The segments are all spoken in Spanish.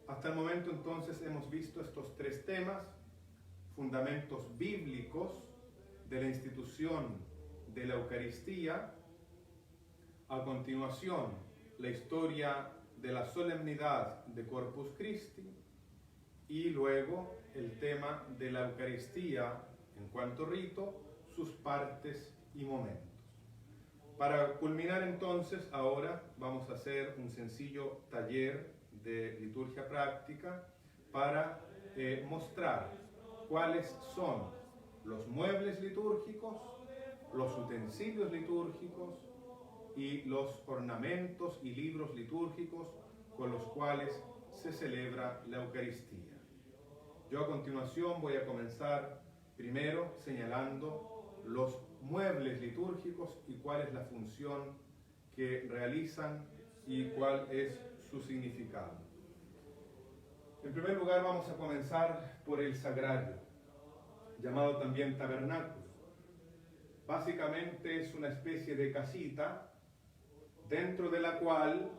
Hasta el momento entonces hemos visto estos tres temas: fundamentos bíblicos de la institución de la Eucaristía. A continuación, la historia de la solemnidad de Corpus Christi, y luego el tema de la Eucaristía en cuanto rito, sus partes y momentos. Para culminar entonces, ahora vamos a hacer un sencillo taller de liturgia práctica para mostrar cuáles son los muebles litúrgicos, los utensilios litúrgicos y los ornamentos y libros litúrgicos con los cuales se celebra la Eucaristía. Yo a continuación voy a comenzar primero señalando los muebles litúrgicos y cuál es la función que realizan y cuál es su significado. En primer lugar vamos a comenzar por el sagrario, llamado también tabernáculo. Básicamente es una especie de casita dentro de la cual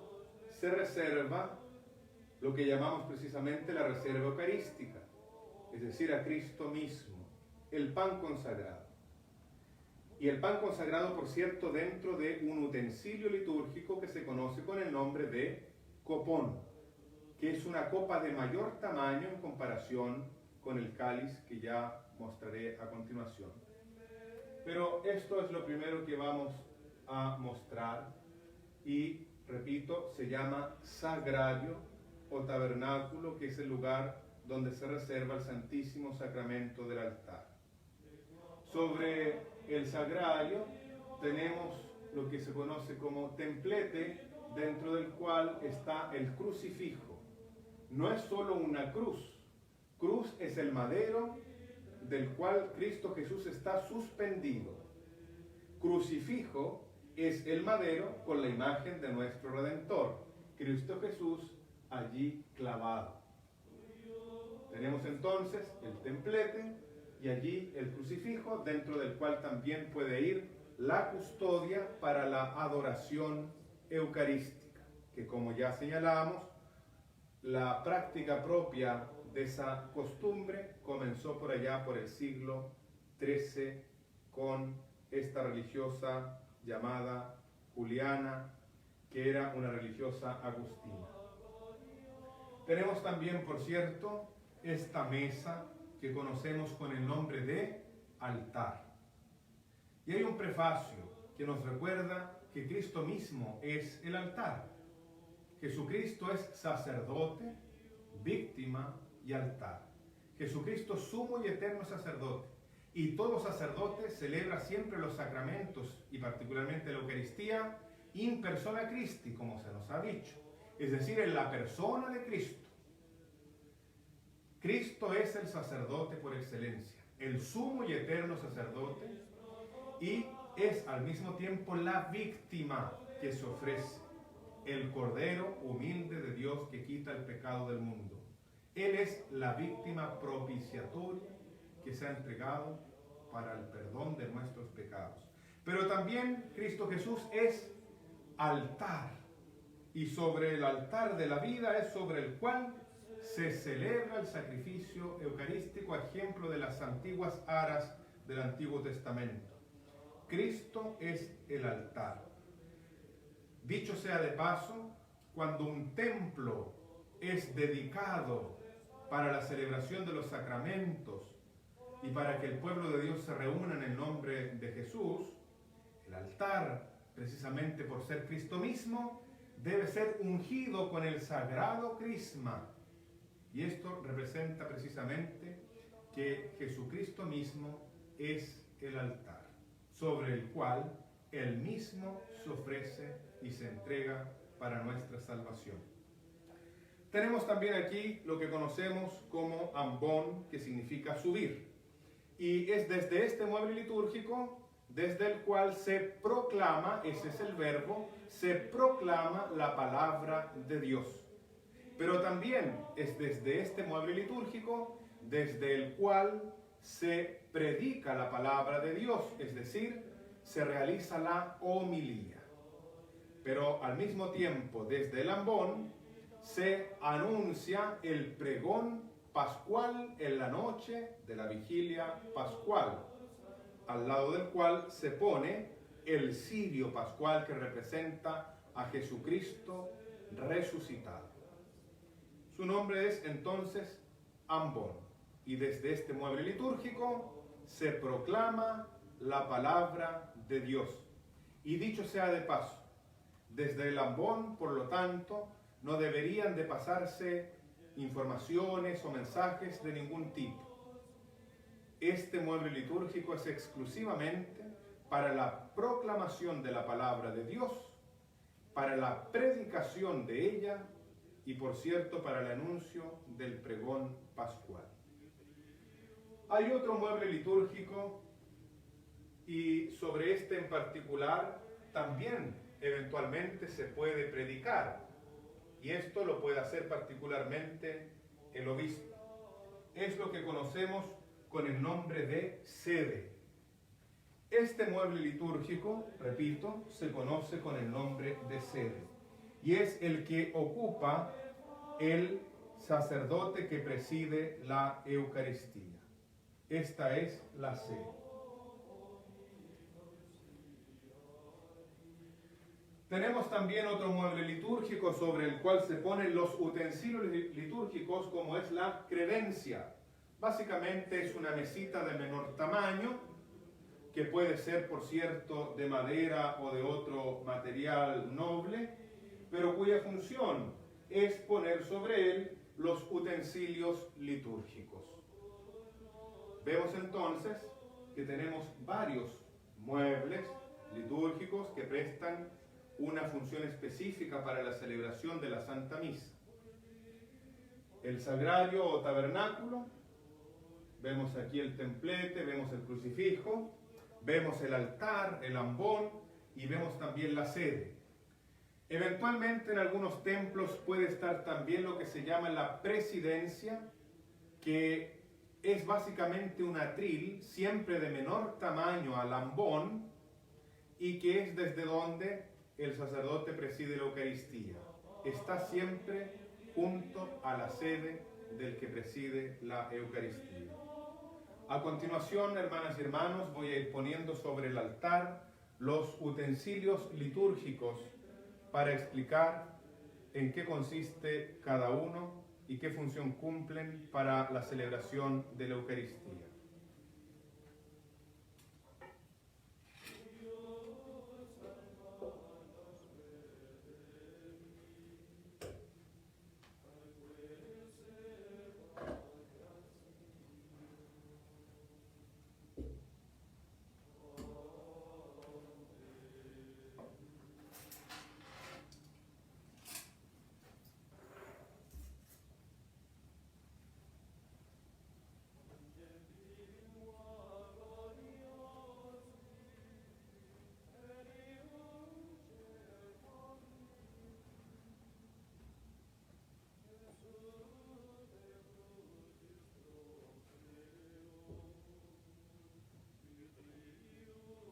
se reserva lo que llamamos precisamente la reserva eucarística, es decir, a Cristo mismo, el pan consagrado. Y el pan consagrado, por cierto, dentro de un utensilio litúrgico que se conoce con el nombre de copón, que es una copa de mayor tamaño en comparación con el cáliz que ya mostraré a continuación. Pero esto es lo primero que vamos a mostrar y, repito, se llama sagrario o tabernáculo, que es el lugar donde se reserva el Santísimo Sacramento del altar. Sobre el sagrario tenemos lo que se conoce como templete, dentro del cual está el crucifijo. No es solo una cruz. Cruz es el madero del cual Cristo Jesús está suspendido. Crucifijo es el madero con la imagen de nuestro Redentor, Cristo Jesús allí clavado. Tenemos entonces el templete y allí el crucifijo, dentro del cual también puede ir la custodia para la adoración eucarística, que como ya señalamos, la práctica propia de esa costumbre comenzó por allá por el siglo XIII con esta religiosa llamada Juliana, que era una religiosa agustina. Tenemos también, por cierto, esta mesa que conocemos con el nombre de altar. Y hay un prefacio que nos recuerda que Cristo mismo es el altar. Jesucristo es sacerdote, víctima y altar. Jesucristo sumo y eterno sacerdote. Y todo sacerdote celebra siempre los sacramentos y particularmente la Eucaristía in persona Christi, como se nos ha dicho. Es decir, en la persona de Cristo. Cristo es el sacerdote por excelencia, el sumo y eterno sacerdote, y es al mismo tiempo la víctima que se ofrece, el Cordero humilde de Dios que quita el pecado del mundo. Él es la víctima propiciatoria que se ha entregado para el perdón de nuestros pecados. Pero también Cristo Jesús es altar, y sobre el altar de la vida es sobre el cual se celebra el sacrificio eucarístico, ejemplo de las antiguas aras del Antiguo Testamento. Cristo es el altar. Dicho sea de paso, cuando un templo es dedicado para la celebración de los sacramentos y para que el pueblo de Dios se reúna en el nombre de Jesús, el altar, precisamente por ser Cristo mismo, debe ser ungido con el sagrado crisma. Y esto representa precisamente que Jesucristo mismo es el altar, sobre el cual Él mismo se ofrece y se entrega para nuestra salvación. Tenemos también aquí lo que conocemos como ambón, que significa subir. Y es desde este mueble litúrgico desde el cual se proclama, ese es el verbo, se proclama la palabra de Dios. Pero también es desde este mueble litúrgico desde el cual se predica la palabra de Dios, es decir, se realiza la homilía. Pero al mismo tiempo, desde el ambón, se anuncia el pregón pascual en la noche de la vigilia pascual, al lado del cual se pone el cirio pascual que representa a Jesucristo resucitado. Su nombre es entonces Ambón, y desde este mueble litúrgico se proclama la palabra de Dios. Y dicho sea de paso, desde el ambón, por lo tanto, no deberían de pasarse informaciones o mensajes de ningún tipo. Este mueble litúrgico es exclusivamente para la proclamación de la palabra de Dios, para la predicación de ella y, por cierto, para el anuncio del pregón pascual. Hay otro mueble litúrgico y sobre este en particular también eventualmente se puede predicar, y esto lo puede hacer particularmente el obispo. Es lo que conocemos con el nombre de sede. Este mueble litúrgico, repito, se conoce con el nombre de sede, y es el que ocupa el sacerdote que preside la Eucaristía. Esta es la sede. Tenemos también otro mueble litúrgico sobre el cual se ponen los utensilios litúrgicos, como es la credencia. Básicamente es una mesita de menor tamaño, que puede ser, por cierto, de madera o de otro material noble, pero cuya función es poner sobre él los utensilios litúrgicos. Vemos entonces que tenemos varios muebles litúrgicos que prestan una función específica para la celebración de la Santa Misa. El sagrario o tabernáculo, vemos aquí el templete, vemos el crucifijo, vemos el altar, el ambón y vemos también la sede. Eventualmente en algunos templos puede estar también lo que se llama la presidencia, que es básicamente un atril, siempre de menor tamaño al ambón, y que es desde donde el sacerdote preside la Eucaristía. Está siempre junto a la sede del que preside la Eucaristía. A continuación, hermanas y hermanos, voy a ir poniendo sobre el altar los utensilios litúrgicos para explicar en qué consiste cada uno y qué función cumplen para la celebración de la Eucaristía.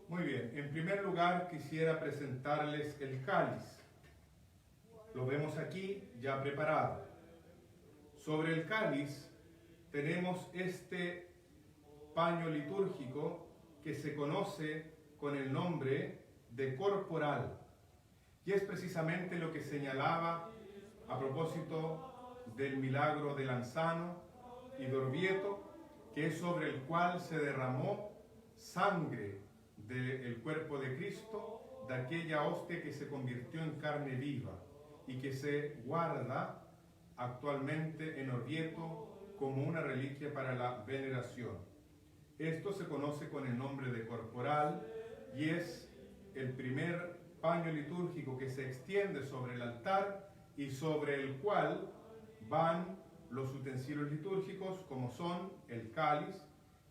Muy bien, en primer lugar quisiera presentarles el cáliz. Lo vemos aquí ya preparado. Sobre el cáliz tenemos este paño litúrgico que se conoce con el nombre de corporal, y es precisamente lo que señalaba a propósito del milagro de Lanzano y de Orvieto, que es sobre el cual se derramó sangre del cuerpo de Cristo, de aquella hostia que se convirtió en carne viva y que se guarda actualmente en Orvieto como una reliquia para la veneración. Esto se conoce con el nombre de corporal y es el primer paño litúrgico que se extiende sobre el altar y sobre el cual van los utensilios litúrgicos, como son el cáliz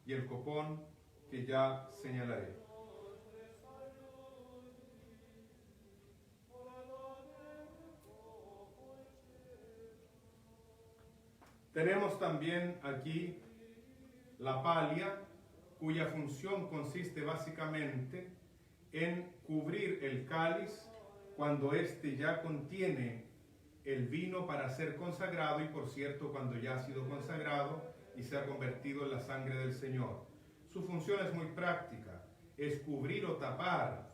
y el copón, que ya señalaré. Tenemos también aquí la palia, cuya función consiste básicamente en cubrir el cáliz cuando éste ya contiene el vino para ser consagrado y, por cierto, cuando ya ha sido consagrado y se ha convertido en la sangre del Señor. Su función es muy práctica, es cubrir o tapar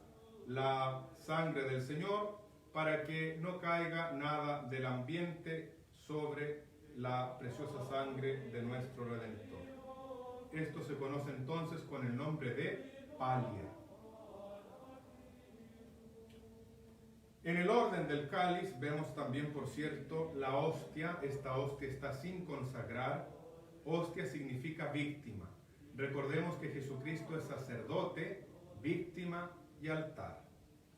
la sangre del Señor para que no caiga nada del ambiente sobre la preciosa sangre de nuestro Redentor. Esto se conoce entonces con el nombre de palia. En el orden del cáliz vemos también, por cierto, la hostia. Esta hostia está sin consagrar. Hostia significa víctima. Recordemos que Jesucristo es sacerdote, víctima y altar.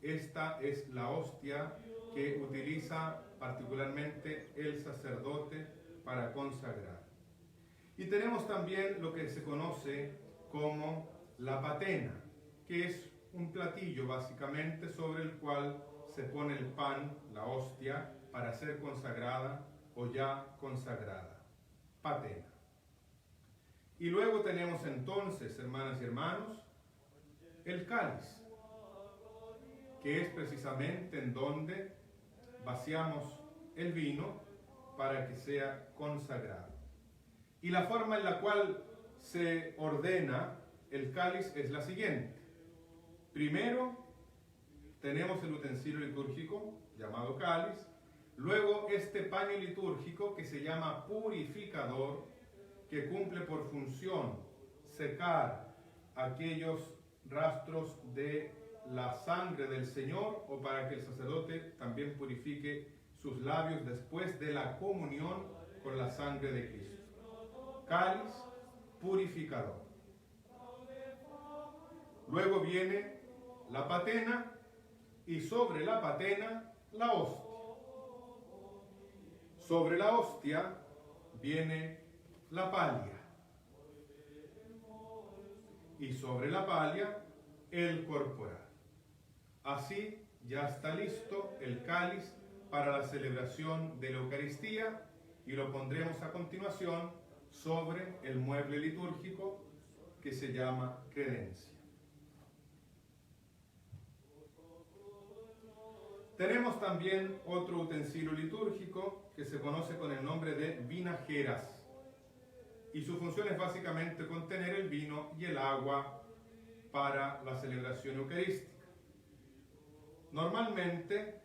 Esta es la hostia que utiliza particularmente el sacerdote para consagrar. Y tenemos también lo que se conoce como la patena, que es un platillo básicamente sobre el cual se pone el pan, la hostia, para ser consagrada o ya consagrada. Patena. Y luego tenemos entonces, hermanas y hermanos, el cáliz, que es precisamente en donde vaciamos el vino para que sea consagrado. Y la forma en la cual se ordena el cáliz es la siguiente. Primero tenemos el utensilio litúrgico llamado cáliz, luego este paño litúrgico que se llama purificador, que cumple por función secar aquellos rastros de la sangre del Señor o para que el sacerdote también purifique sus labios después de la comunión con la sangre de Cristo. Cáliz, purificador. Luego viene la patena y sobre la patena la hostia. Sobre la hostia viene la palia. Y sobre la palia el corporal. Así ya está listo el cáliz para la celebración de la Eucaristía y lo pondremos a continuación sobre el mueble litúrgico que se llama credencia. Tenemos también otro utensilio litúrgico que se conoce con el nombre de vinajeras y su función es básicamente contener el vino y el agua para la celebración eucarística. Normalmente,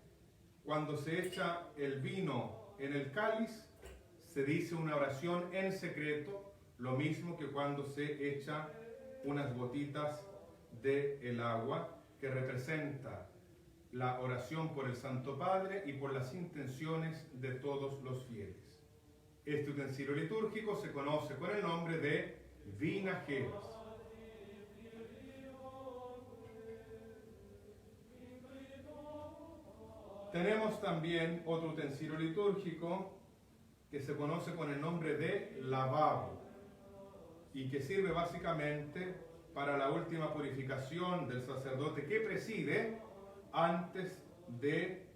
cuando se echa el vino en el cáliz, se dice una oración en secreto, lo mismo que cuando se echa unas gotitas del agua, que representa la oración por el Santo Padre y por las intenciones de todos los fieles. Este utensilio litúrgico se conoce con el nombre de vinajeras. Tenemos también otro utensilio litúrgico que se conoce con el nombre de lavabo y que sirve básicamente para la última purificación del sacerdote que preside antes de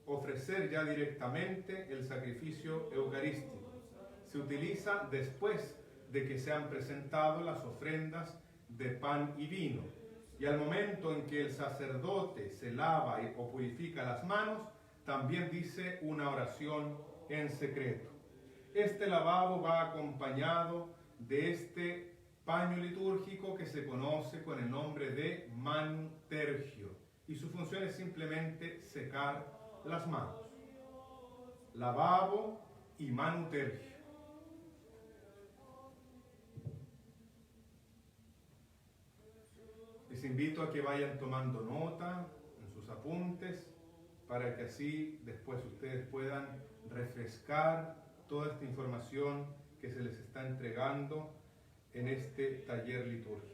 ofrecer ya directamente el sacrificio eucarístico. Se utiliza después de que se han presentado las ofrendas de pan y vino. Y al momento en que el sacerdote se lava o purifica las manos, también dice una oración en secreto. Este lavabo va acompañado de este paño litúrgico que se conoce con el nombre de manutergio. Y su función es simplemente secar las manos. Lavabo y manutergio. Les invito a que vayan tomando nota en sus apuntes para que así después ustedes puedan refrescar toda esta información que se les está entregando en este taller litúrgico.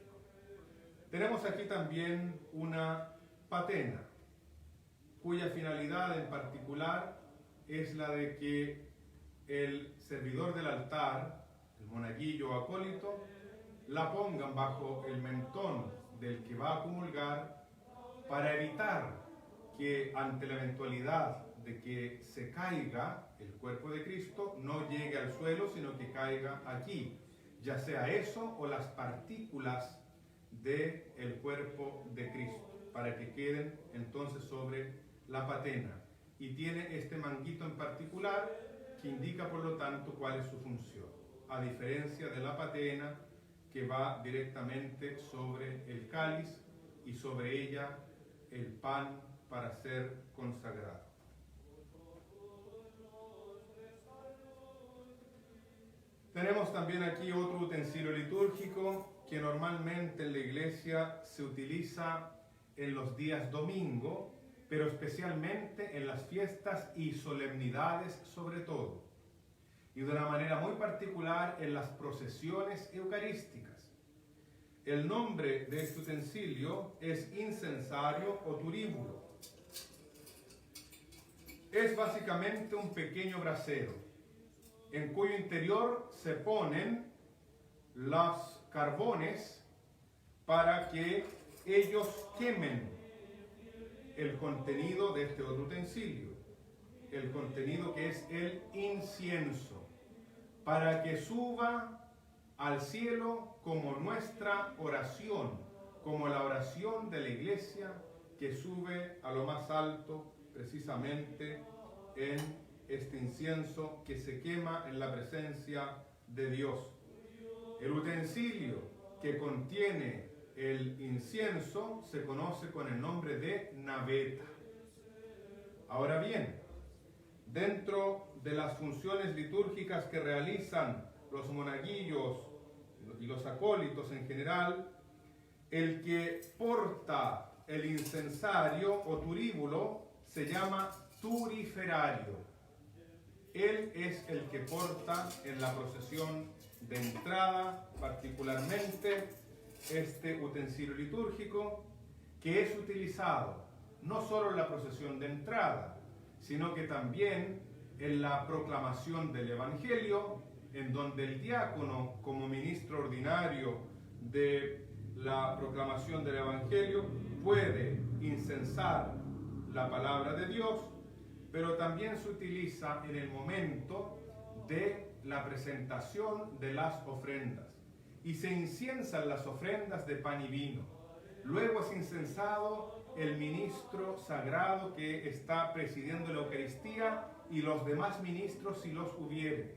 Tenemos aquí también una patena, cuya finalidad en particular es la de que el servidor del altar, el monaguillo o acólito, la pongan bajo el mentón del que va a comulgar para evitar que ante la eventualidad de que se caiga el cuerpo de Cristo, no llegue al suelo, sino que caiga aquí, ya sea eso o las partículas del cuerpo de Cristo, para que queden entonces sobre la patena. y tiene este manguito en particular que indica por lo tanto cuál es su función, a diferencia de la patena que va directamente sobre el cáliz y sobre ella el pan para ser consagrado. Tenemos también aquí otro utensilio litúrgico que normalmente en la iglesia se utiliza en los días domingo, pero especialmente en las fiestas y solemnidades sobre todo, y de una manera muy particular en las procesiones eucarísticas. El nombre de este utensilio es incensario o turíbulo. Es básicamente un pequeño brasero, en cuyo interior se ponen los carbones para que ellos quemen el contenido de este otro utensilio, el contenido que es el incienso, para que suba al cielo como nuestra oración, como la oración de la iglesia que sube a lo más alto precisamente en este incienso que se quema en la presencia de Dios. El utensilio que contiene el incienso se conoce con el nombre de naveta. Ahora bien, dentro de las funciones litúrgicas que realizan los monaguillos y los acólitos en general, el que porta el incensario o turíbulo se llama turiferario. Él es el que porta en la procesión de entrada, particularmente este utensilio litúrgico, que es utilizado no solo en la procesión de entrada, sino que también en la proclamación del Evangelio, en donde el diácono, como ministro ordinario de la proclamación del Evangelio, puede incensar la palabra de Dios, pero también se utiliza en el momento de la presentación de las ofrendas. Y se inciensan las ofrendas de pan y vino. Luego es incensado el ministro sagrado que está presidiendo la Eucaristía y los demás ministros si los hubiere.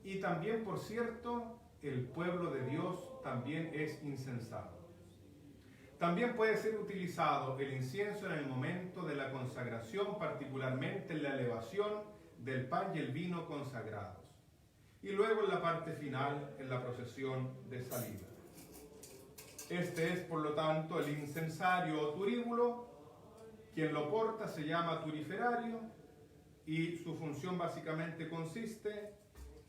Y también, por cierto, el pueblo de Dios también es incensado. También puede ser utilizado el incienso en el momento de la consagración, particularmente en la elevación del pan y el vino consagrados. Y luego en la parte final, en la procesión de salida. Este es, por lo tanto, el incensario o turíbulo. Quien lo porta se llama turiferario y su función básicamente consiste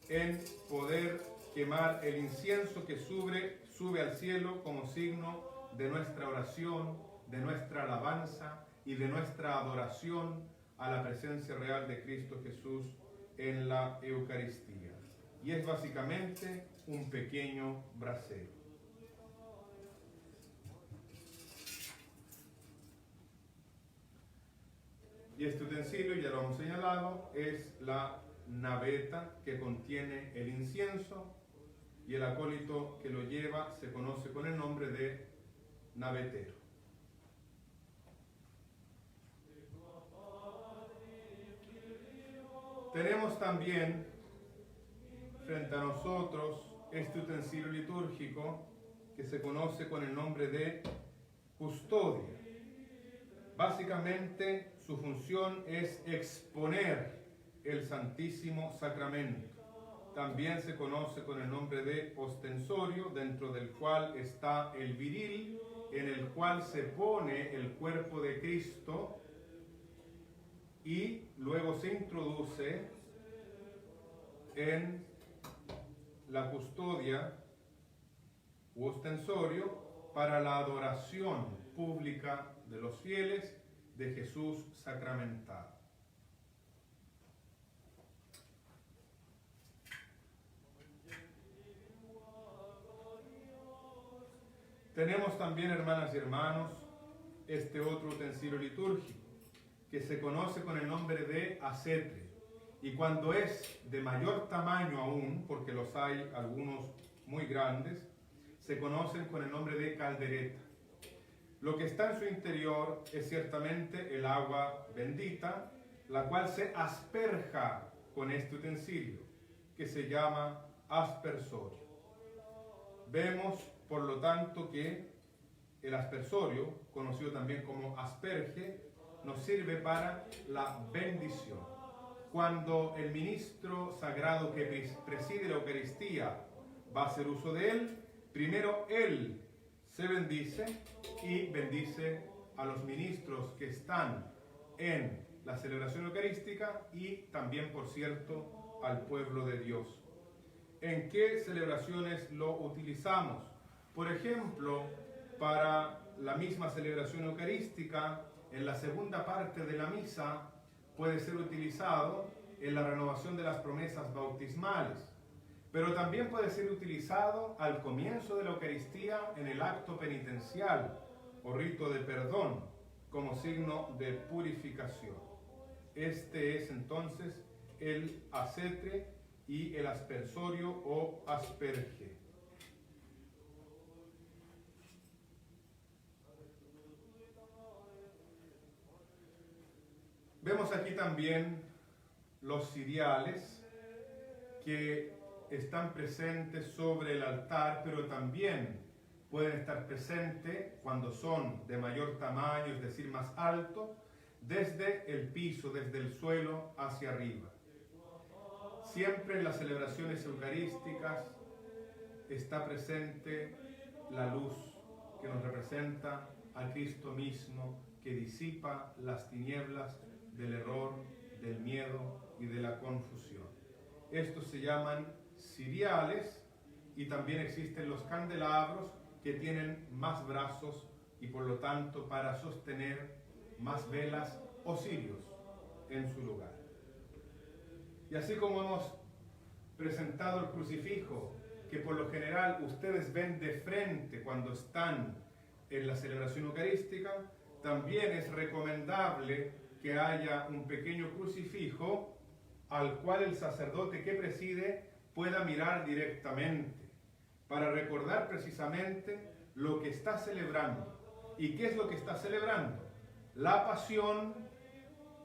en poder quemar el incienso que sube al cielo como signo de nuestra oración, de nuestra alabanza y de nuestra adoración a la presencia real de Cristo Jesús en la Eucaristía. Y es básicamente un pequeño brasero. Y este utensilio, ya lo hemos señalado, es la naveta que contiene el incienso, y el acólito que lo lleva se conoce con el nombre de navetero. Tenemos también frente a nosotros este utensilio litúrgico que se conoce con el nombre de custodia. Básicamente su función es exponer el Santísimo Sacramento. También se conoce con el nombre de ostensorio, dentro del cual está el viril, en el cual se pone el cuerpo de Cristo y luego se introduce en la custodia u ostensorio para la adoración pública de los fieles de Jesús sacramentado. Tenemos también, hermanas y hermanos, este otro utensilio litúrgico que se conoce con el nombre de acetre. Y cuando es de mayor tamaño aún, porque los hay algunos muy grandes, se conocen con el nombre de caldereta. Lo que está en su interior es ciertamente el agua bendita, la cual se asperja con este utensilio, que se llama aspersorio. Vemos, por lo tanto, que el aspersorio, conocido también como asperge, nos sirve para la bendición. Cuando el ministro sagrado que preside la Eucaristía va a hacer uso de él, primero él se bendice y bendice a los ministros que están en la celebración eucarística y también, por cierto, al pueblo de Dios. ¿En qué celebraciones lo utilizamos? Por ejemplo, para la misma celebración eucarística, en la segunda parte de la misa, puede ser utilizado en la renovación de las promesas bautismales, pero también puede ser utilizado al comienzo de la Eucaristía en el acto penitencial o rito de perdón, como signo de purificación. Este es entonces el acetre y el aspersorio o asperge. Vemos aquí también los ciriales que están presentes sobre el altar, pero también pueden estar presentes cuando son de mayor tamaño, es decir, más alto, desde el piso, desde el suelo hacia arriba. Siempre en las celebraciones eucarísticas está presente la luz que nos representa a Cristo mismo, que disipa las tinieblas del error, del miedo y de la confusión. Estos se llaman ciriales y también existen los candelabros que tienen más brazos y por lo tanto para sostener más velas o cirios en su lugar. Y así como hemos presentado el crucifijo, que por lo general ustedes ven de frente cuando están en la celebración eucarística, también es recomendable que haya un pequeño crucifijo al cual el sacerdote que preside pueda mirar directamente, para recordar precisamente lo que está celebrando. ¿Y qué es lo que está celebrando? La pasión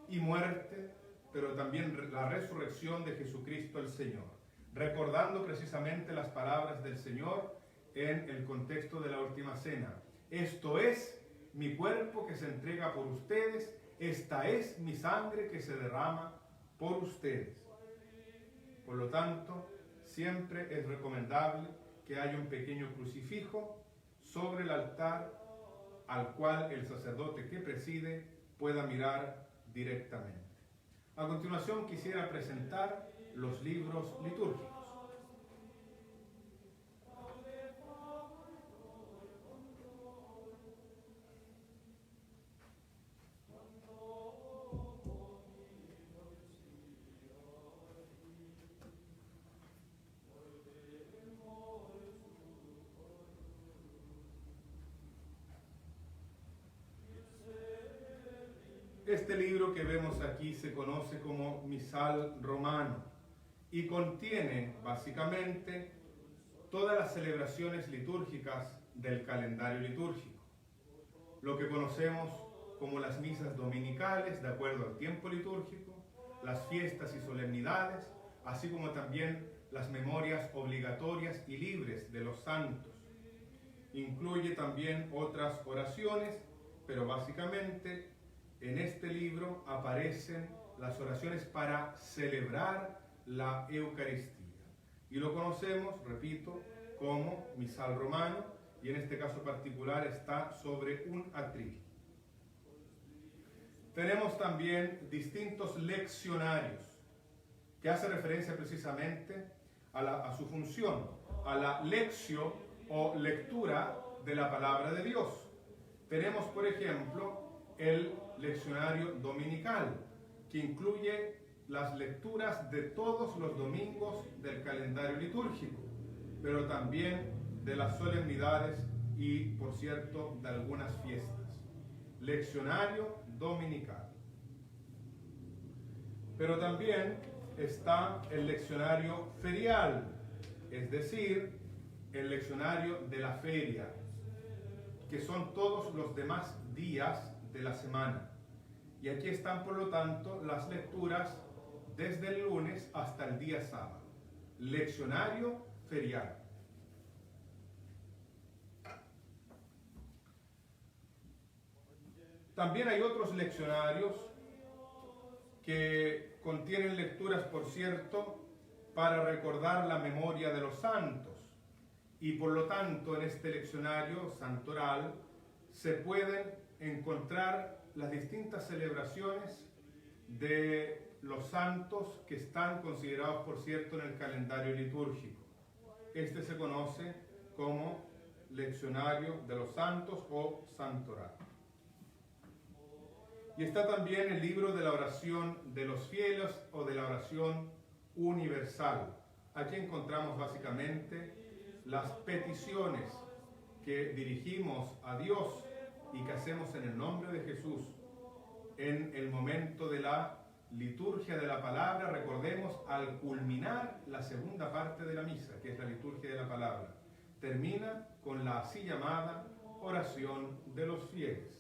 y muerte, pero también la resurrección de Jesucristo el Señor, recordando precisamente las palabras del Señor en el contexto de la última cena. Esto es mi cuerpo que se entrega por ustedes, esta es mi sangre que se derrama por ustedes. Por lo tanto, siempre es recomendable que haya un pequeño crucifijo sobre el altar al cual el sacerdote que preside pueda mirar directamente. A continuación quisiera presentar los libros litúrgicos. Este libro que vemos aquí se conoce como Misal Romano y contiene básicamente todas las celebraciones litúrgicas del calendario litúrgico, lo que conocemos como las misas dominicales de acuerdo al tiempo litúrgico, las fiestas y solemnidades, así como también las memorias obligatorias y libres de los santos. Incluye también otras oraciones, pero básicamente en este libro aparecen las oraciones para celebrar la Eucaristía. Y lo conocemos, repito, como Misal Romano, y en este caso particular está sobre un atril. Tenemos también distintos leccionarios, que hace referencia precisamente a su función, a la lectio o lectura de la palabra de Dios. Tenemos, por ejemplo, el leccionario dominical, que incluye las lecturas de todos los domingos del calendario litúrgico, pero también de las solemnidades y, por cierto, de algunas fiestas. Leccionario dominical. Pero también está el leccionario ferial, es decir, el leccionario de la feria, que son todos los demás días de la semana. Y aquí están, por lo tanto, las lecturas desde el lunes hasta el día sábado. Leccionario feriado. También hay otros leccionarios que contienen lecturas, por cierto, para recordar la memoria de los santos. Y por lo tanto, en este leccionario santoral se pueden encontrar las distintas celebraciones de los santos que están considerados, por cierto, en el calendario litúrgico. Este se conoce como leccionario de los santos o santoral. Y está también el libro de la oración de los fieles o de la oración universal. Aquí encontramos básicamente las peticiones que dirigimos a Dios y que hacemos en el nombre de Jesús en el momento de la liturgia de la palabra. Recordemos, al culminar la segunda parte de la misa, que es la liturgia de la palabra, termina con la así llamada oración de los fieles.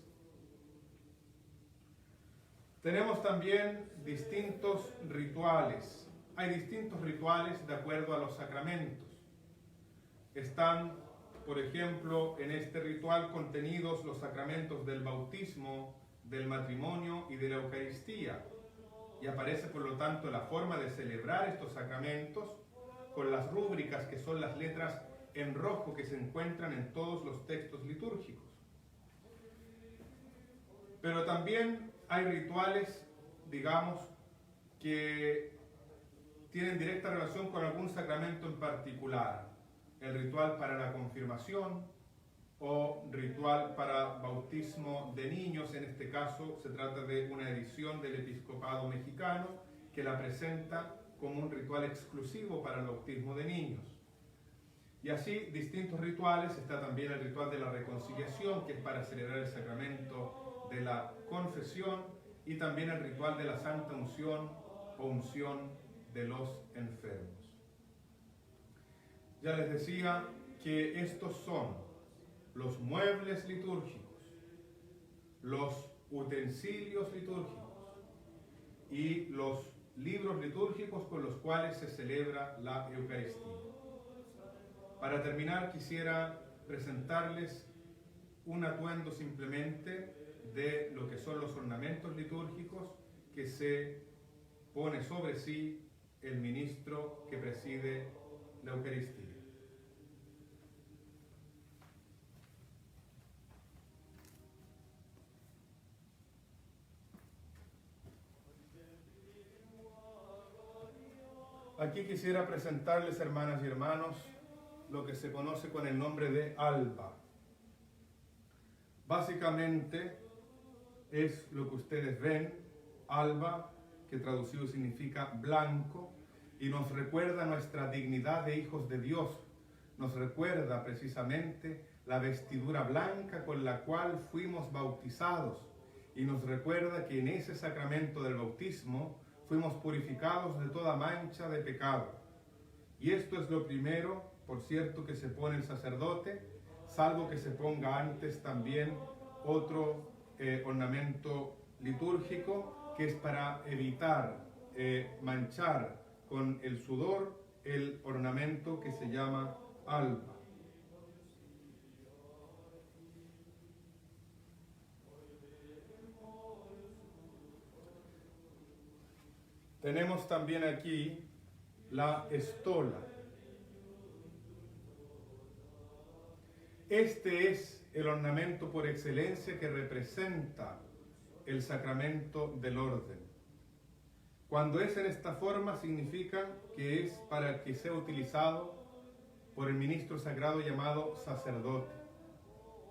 Tenemos también distintos rituales. Hay distintos rituales de acuerdo a los sacramentos. Están, por ejemplo, en este ritual contenidos los sacramentos del bautismo, del matrimonio y de la Eucaristía. Y aparece, por lo tanto, la forma de celebrar estos sacramentos con las rúbricas, que son las letras en rojo que se encuentran en todos los textos litúrgicos. Pero también hay rituales, digamos, que tienen directa relación con algún sacramento en particular. El ritual para la confirmación o ritual para bautismo de niños. En este caso se trata de una edición del Episcopado Mexicano que la presenta como un ritual exclusivo para el bautismo de niños. Y así distintos rituales. Está también el ritual de la reconciliación, que es para celebrar el sacramento de la confesión, y también el ritual de la Santa Unción o unción de los enfermos. Ya les decía que estos son los muebles litúrgicos, los utensilios litúrgicos y los libros litúrgicos con los cuales se celebra la Eucaristía. Para terminar, quisiera presentarles un atuendo simplemente de lo que son los ornamentos litúrgicos que se pone sobre sí el ministro que preside la Eucaristía. Aquí quisiera presentarles, hermanas y hermanos, lo que se conoce con el nombre de alba. Básicamente es lo que ustedes ven, alba, que traducido significa blanco, y nos recuerda nuestra dignidad de hijos de Dios. Nos recuerda precisamente la vestidura blanca con la cual fuimos bautizados, y nos recuerda que en ese sacramento del bautismo fuimos purificados de toda mancha de pecado. Y esto es lo primero, por cierto, que se pone el sacerdote, salvo que se ponga antes también otro ornamento litúrgico, que es para evitar manchar con el sudor el ornamento que se llama alba. Tenemos también aquí la estola. Este es el ornamento por excelencia que representa el sacramento del orden. Cuando es en esta forma, significa que es para que sea utilizado por el ministro sagrado llamado sacerdote.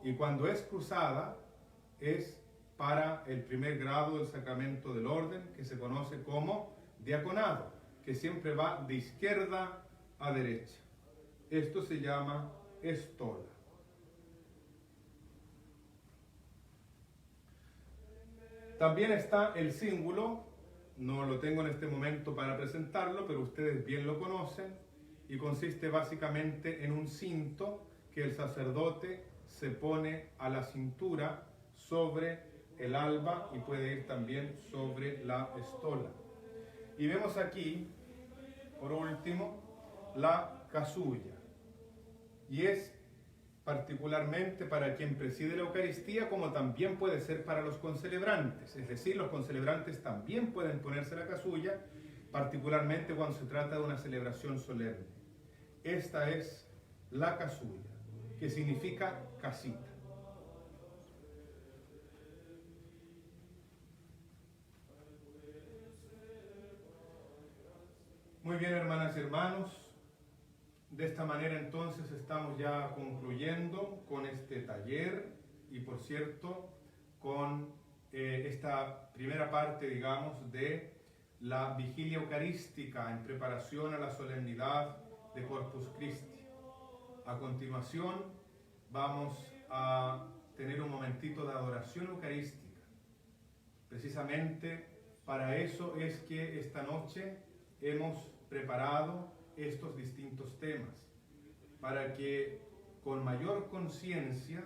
Y cuando es cruzada, es para el primer grado del sacramento del orden, que se conoce como diaconado, que siempre va de izquierda a derecha. Esto se llama estola. También está el cíngulo. No lo tengo en este momento para presentarlo, pero ustedes bien lo conocen, y consiste básicamente en un cinto que el sacerdote se pone a la cintura sobre el alba y puede ir también sobre la estola. Y vemos aquí, por último, la casulla. Y es particularmente para quien preside la Eucaristía, como también puede ser para los concelebrantes. Es decir, los concelebrantes también pueden ponerse la casulla, particularmente cuando se trata de una celebración solemne. Esta es la casulla, que significa casita. Muy bien, hermanas y hermanos. De esta manera entonces estamos ya concluyendo con este taller y por cierto con esta primera parte, digamos, de la vigilia eucarística en preparación a la solemnidad de Corpus Christi. A continuación vamos a tener un momentito de adoración eucarística. Precisamente para eso es que esta noche hemos preparado estos distintos temas, para que con mayor conciencia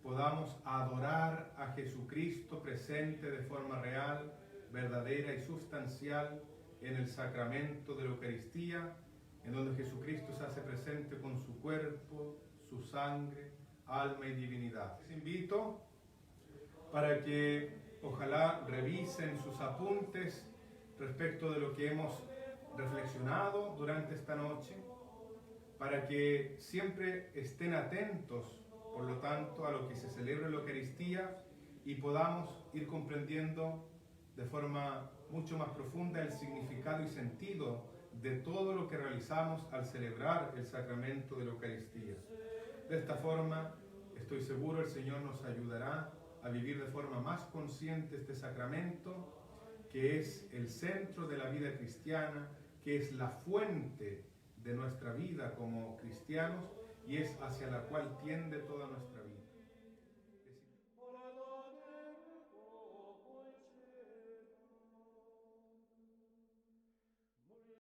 podamos adorar a Jesucristo presente de forma real, verdadera y sustancial en el sacramento de la Eucaristía, en donde Jesucristo se hace presente con su cuerpo, su sangre, alma y divinidad. Les invito para que ojalá revisen sus apuntes respecto de lo que hemos reflexionado durante esta noche, para que siempre estén atentos, por lo tanto, a lo que se celebra en la Eucaristía y podamos ir comprendiendo de forma mucho más profunda el significado y sentido de todo lo que realizamos al celebrar el sacramento de la Eucaristía. De esta forma, estoy seguro, el Señor nos ayudará a vivir de forma más consciente este sacramento, que es el centro de la vida cristiana, que es la fuente de nuestra vida como cristianos y es hacia la cual tiende toda nuestra vida.